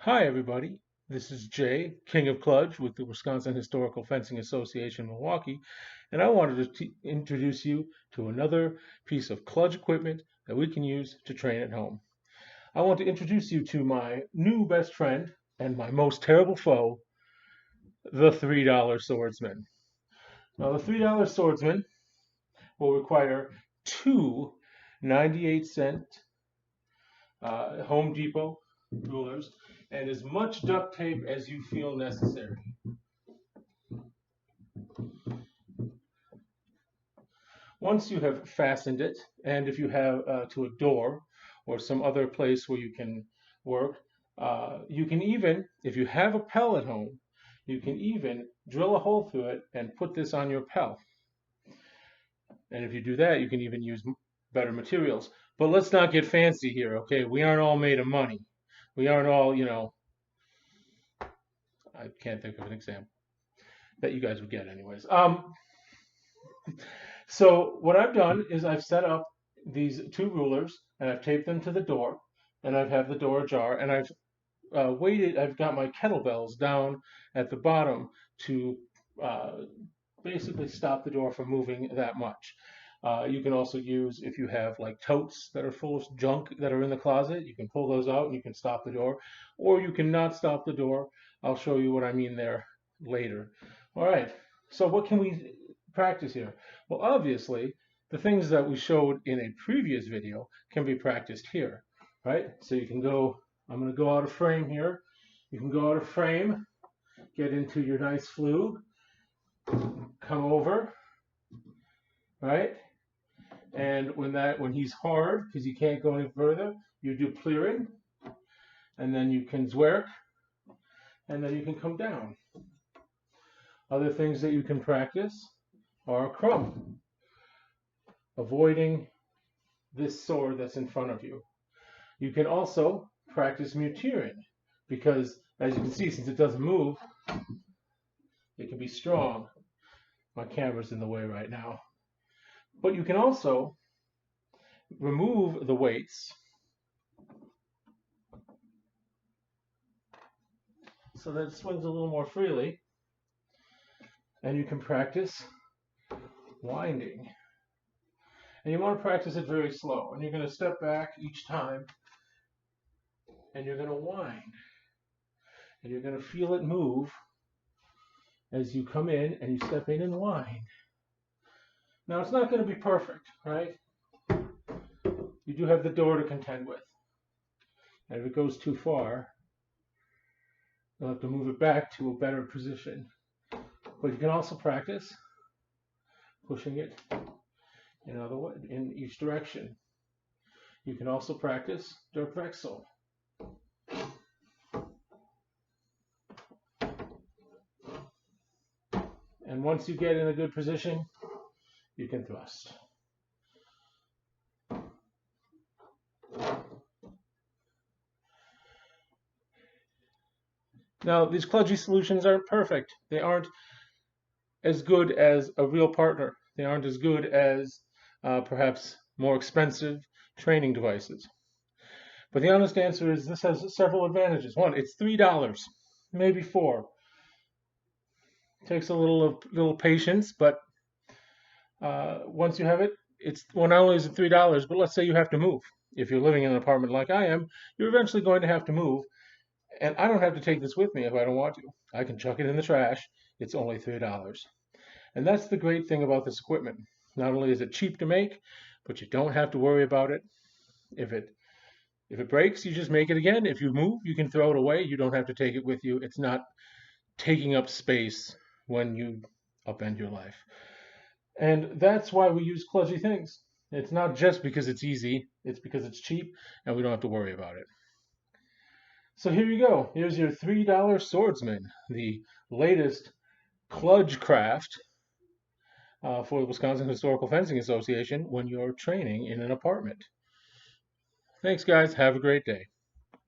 Hi, everybody. This is Jay, King of Kludge with the Wisconsin Historical Fencing Association, Milwaukee, and I wanted to introduce you to another piece of Kludge equipment that we can use to train at home. I want to introduce you to my new best friend and my most terrible foe, the $3 Swordsman. Now, the $3 Swordsman will require two 98-cent Home Depot rulers and as much duct tape as you feel necessary. Once you have fastened it, and if you have to a door or some other place where you can work, you can even, if you have a Pell at home, you can even drill a hole through it and put this on your Pell. And if you do that, you can even use better materials. But let's not get fancy here, okay? We aren't all made of money. We aren't all, I can't think of an example that you guys would get anyways. So what I've done is I've set up these two rulers and I've taped them to the door and I've had the door ajar and I've got my kettlebells down at the bottom to uh, basically stop the door from moving that much. You can also use, if you have like totes that are full of junk that are in the closet, you can pull those out and you can stop the door, or you can not stop the door. I'll show you what I mean there later. All right, so what can we practice here? Well, obviously, the things that we showed in a previous video can be practiced here, right? So you can go, I'm going to go out of frame here. You can go out of frame, get into your nice flug, come over, right? And when he's hard, because you can't go any further, you do clearing, and then you can zwerk, and then you can come down. Other things that you can practice are crumb, avoiding this sword that's in front of you. You can also practice mutiering, because as you can see, since it doesn't move, it can be strong. My camera's in the way right now. But you can also remove the weights so that it swings a little more freely, and you can practice winding. And you want to practice it very slow, and you're going to step back each time, and you're going to wind, and you're going to feel it move as you come in and you step in and wind. Now, it's not going to be perfect, right? You do have the door to contend with, and if it goes too far, you'll have to move it back to a better position. But you can also practice pushing it in each direction. You can also practice Durchwechsel. And once you get in a good position, you can thrust. Now, these kludgy solutions aren't perfect. They aren't as good as a real partner. They aren't as good as perhaps more expensive training devices. But the honest answer is this has several advantages. One, it's $3, maybe $4. It takes a little patience, but once you have it, not only is it $3, but let's say you have to move. If you're living in an apartment like I am, you're eventually going to have to move, and I don't have to take this with me if I don't want to. I can chuck it in the trash. It's only $3. And that's the great thing about this equipment. Not only is it cheap to make, but you don't have to worry about it. If it breaks, you just make it again. If you move, you can throw it away. You don't have to take it with you. It's not taking up space when you upend your life. And that's why we use kludgy things. It's not just because it's easy, it's because it's cheap and we don't have to worry about it. So here you go. Here's your $3 Swordsman, the latest kludge craft for the Wisconsin Historical Fencing Association when you're training in an apartment. Thanks, guys. Have a great day.